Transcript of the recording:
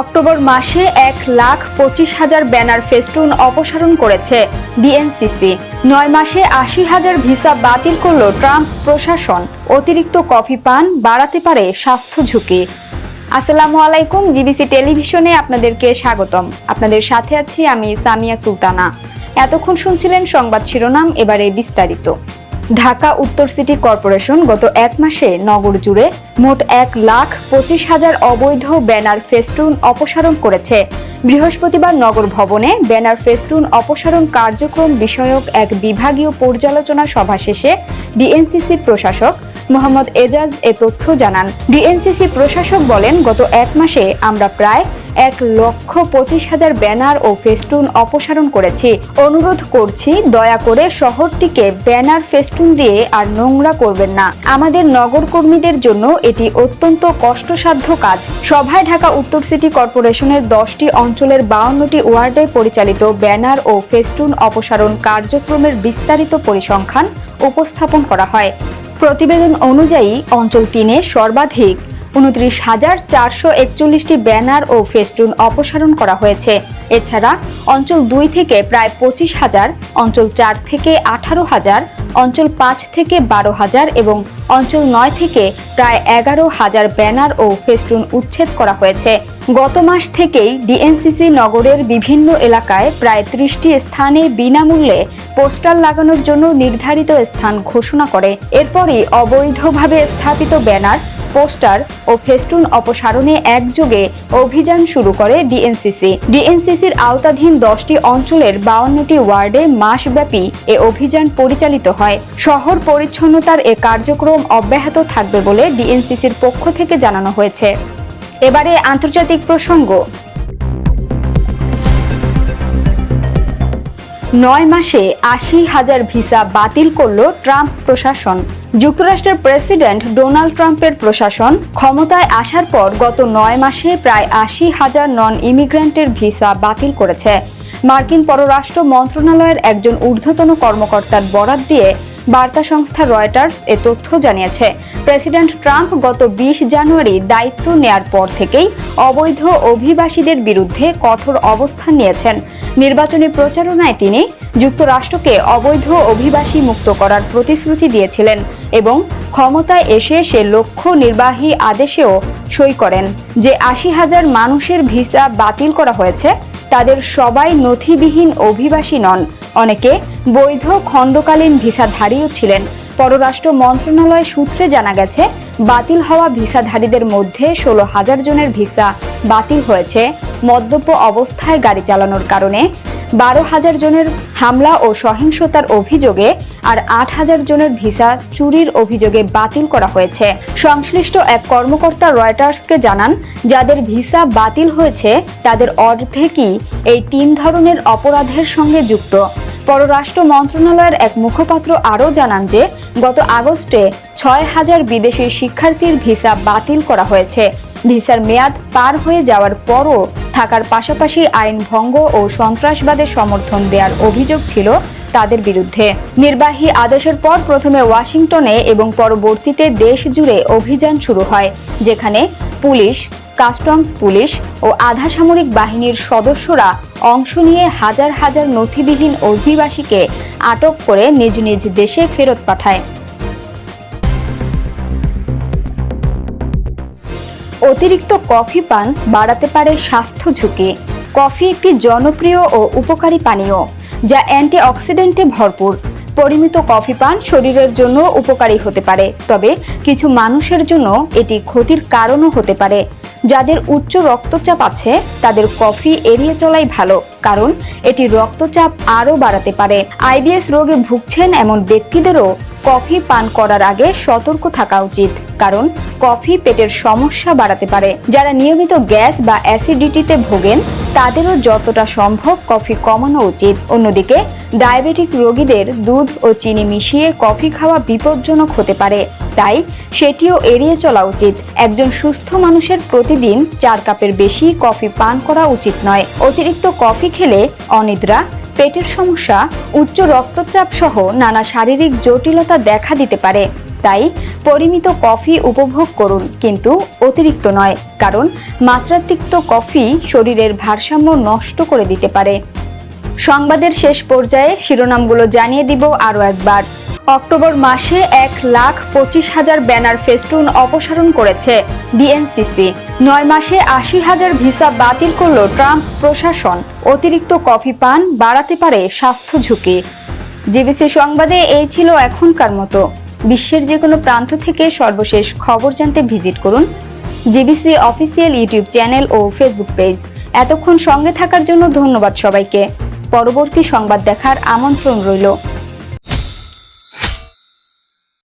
October মাসে 1,25,000 banner festoon অপসারণ করেছে ডিএনসিসি। 9 মাসে 80,000 ভিসা বাতিল করল ট্রাম্প প্রশাসন। অতিরিক্ত কফি পান বাড়াতে পারে স্বাস্থ্য ঝুঁকি। আসসালামু আলাইকুম, জিবিসি টেলিভিশনে আপনাদেরকে স্বাগতম। আপনাদের সাথে আছি আমি সামিয়া সুলতানা। এতক্ষণ শুনছিলেন সংবাদ শিরোনাম, এবারে বিস্তারিত। ঢাকা উত্তর সিটি কর্পোরেশন গত এক মাসে নগর জুড়ে মোট 1,25,000 অবৈধ ব্যানার ফেস্টুন অপসারণ করেছে। বৃহস্পতিবার নগর ভবনে ব্যানার ফেস্টুন অপসারণ কার্যক্রম বিষয়ক এক বিভাগীয় পর্যালোচনা সভা শেষে ডিএনসিসি প্রশাসক মোহাম্মদ এজাজ এ তথ্য জানান। ডিএনসিসি প্রশাসক বলেন, গত এক মাসে আমরা প্রায় 1,25,000 ব্যানার ও ফেস্টুন অপসারণ করেছি। অনুরোধ করছি, দয়া করে শহরটিকে ব্যানার ফেস্টুন দিয়ে আর নোংরা করবেন না। আমাদের নগর কর্মীদের জন্য এটি অত্যন্ত কষ্টসাধ্য কাজ। সভায় ঢাকা উত্তর সিটি কর্পোরেশনের 10টি অঞ্চলের 52টি ওয়ার্ডে পরিচালিত ব্যানার ও ফেস্টুন অপসারণ কার্যক্রমের বিস্তারিত পরিসংখ্যান উপস্থাপন করা হয়। প্রতিবেদন অনুযায়ী অঞ্চল 3-এ সর্বাধিক 29,441টি ব্যানার ও ফেস্টুন অপসারণ করা হয়েছে। এছাড়া অঞ্চল 2 থেকে প্রায় 25,000, অঞ্চল 4 থেকে 18,000, অঞ্চল 5 থেকে 12,000 এবং অঞ্চল 9 থেকে প্রায় 11,000 ব্যানার ও ফেস্টুন উচ্ছেদ করা হয়েছে। গত মাস থেকেই ডিএনসিসি নগরের বিভিন্ন এলাকায় প্রায় 30টি স্থানে বিনামূল্যে পোস্টার লাগানোর জন্য নির্ধারিত স্থান ঘোষণা করে। এরপরই অবৈধভাবে স্থাপিত ব্যানার, পোস্টার ও ফেস্টুন অপসারণে একযোগে অভিযান শুরু করে ডিএনসিসি। ডিএনসিসির আওতাধীন 10টি অঞ্চলের 52টি ওয়ার্ডে মাসব্যাপী এ অভিযান পরিচালিত হয়। শহর পরিচ্ছন্নতার এ কার্যক্রম অব্যাহত থাকবে বলে ডিএনসিসির পক্ষ থেকে জানানো হয়েছে। এবারে আন্তর্জাতিক প্রসঙ্গ। 9 মাসে 80,000 ভিসা বাতিল করল ট্রাম্প প্রশাসন। যুক্তরাষ্ট্রের প্রেসিডেন্ট ডোনাল্ড ট্রাম্পের প্রশাসন ক্ষমতায় আসার পর গত 9 মাসে প্রায় 80,000 নন ইমিগ্রেন্টের ভিসা বাতিল করেছে। মার্কিন পররাষ্ট্র মন্ত্রণালয়ের একজন ঊর্ধ্বতন কর্মকর্তার বরাত দিয়ে বার্তা সংস্থা রয়টার্স এ তথ্য জানিয়েছে। প্রেসিডেন্ট ট্রাম্প গত 20 জানুয়ারি দায়িত্ব নেয়ার পর থেকেই অবৈধ অভিবাসীদের বিরুদ্ধে কঠোর অবস্থান নিয়েছেন। নির্বাচনী প্রচারণায় তিনি যুক্তরাষ্ট্রকে অবৈধ অভিবাসী মুক্ত করার প্রতিশ্রুতি দিয়েছিলেন এবং ক্ষমতায় এসে সে লক্ষ্য নির্বাহী আদেশেও সই করেন। যে 80,000 মানুষের ভিসা বাতিল করা হয়েছে তাদের সবাই নথিবিহীন অভিবাসী নন। অনেকে বৈধ খণ্ডকালীন ভিসাধারীও ছিলেন। পররাষ্ট্র মন্ত্রণালয় সূত্রে জানা গেছে, বাতিল হওয়া ভিসাধারীদের মধ্যে 16,000 জনের ভিসা বাতিল হয়েছে মদ্যপ অবস্থায় গাড়ি চালানোর কারণে, 12,000 জনের হামলা ও সহিংসতার অভিযোগে আর 8,000 জনের ভিসা চুরির অভিযোগে বাতিল করা হয়েছে। সংশ্লিষ্ট এক কর্মকর্তা রয়টার্সকে জানান, যাদের ভিসা বাতিল হয়েছে তাদের অর্ধেকই এই 3 ধরনের অপরাধের সঙ্গে যুক্ত। পররাষ্ট্র মন্ত্রণালয়ের এক মুখপাত্র আরও জানান যে গত আগস্টে 6,000 বিদেশি শিক্ষার্থীর ভিসা বাতিল করা হয়েছে। ভিসার মেয়াদ পার হয়ে যাওয়ার পরও থাকার পাশাপাশি আইন ভঙ্গ ও সন্ত্রাসবাদের সমর্থন দেওয়ার অভিযোগ ছিল তাদের বিরুদ্ধে। নির্বাহী আদেশের পর প্রথমে ওয়াশিংটনে এবং পরবর্তীতে দেশ জুড়ে অভিযান শুরু হয়, যেখানে পুলিশ, কাস্টমস পুলিশ ও আধা সামরিক বাহিনীর সদস্যরা অংশ নিয়ে হাজার হাজার নথিবিহীন অভিবাসীকে আটক করে নিজ নিজ দেশে ফেরত পাঠায়। অতিরিক্ত কফি পান বাড়াতে পারে স্বাস্থ্য ঝুঁকি। কফি একটি জনপ্রিয় ও উপকারী পানীয় যা অ্যান্টিঅক্সিডেন্টে ভরপুর। পরিমিত কফি পান শরীরের জন্য উপকারী হতে পারে, তবে কিছু মানুষের জন্য এটি ক্ষতির কারণও হতে পারে। যাদের উচ্চ রক্তচাপ আছে তাদের কফি এড়িয়ে চলাই ভালো, কারণ এটি রক্তচাপ আরও বাড়াতে পারে। আইবিএস রোগে ভুগছেন এমন ব্যক্তিদেরও কফি পান করার আগে সতর্ক থাকা উচিত, কারণ কফি পেটের সমস্যা বাড়াতে পারে। যারা নিয়মিত গ্যাস বা অ্যাসিডিটিতে ভোগেন তাদেরও যতটা সম্ভব কফি কমানো উচিত। অন্যদিকে ডায়াবেটিক রোগীদের দুধ ও চিনি মিশিয়ে কফি খাওয়া বিপজ্জনক হতে পারে, তাই সেটিও এড়িয়ে চলা উচিত। একজন সুস্থ মানুষের প্রতিদিন 4 কাপের বেশি কফি পান করা উচিত নয়। অতিরিক্ত কফি খেলে অনিদ্রা, পেটের সমস্যা, উচ্চ রক্তচাপ সহ নানা শারীরিক জটিলতা দেখা দিতে পারে। তাই পরিমিত কফি উপভোগ করুন, কিন্তু অতিরিক্ত নয়, কারণ মাত্রাতিরিক্ত কফি শরীরের ভারসাম্য নষ্ট করে দিতে পারে। সংবাদের শেষ পর্যায়ে শিরোনামগুলো জানিয়ে দিব আরও একবার। অক্টোবর মাসে 1,25,000 ব্যানার ফেস্টুন অপসারণ করেছে ডিএনসিসি। 9 মাসে 80,000 ভিসা বাতিল করল ট্রাম্প প্রশাসন। অতিরিক্ত কফি পান বাড়াতে পারে স্বাস্থ্য ঝুঁকি। জিবিসি সংবাদে এই ছিল এখনকার মতো। বিশ্বের যে কোনো প্রান্ত থেকে সর্বশেষ খবর জানতে ভিজিট করুন জিবিসি অফিসিয়াল ইউটিউব চ্যানেল ও ফেসবুক পেজ। এতক্ষণ সঙ্গে থাকার জন্য ধন্যবাদ সবাইকে। পরবর্তী সংবাদ দেখার আমন্ত্রণ রইল।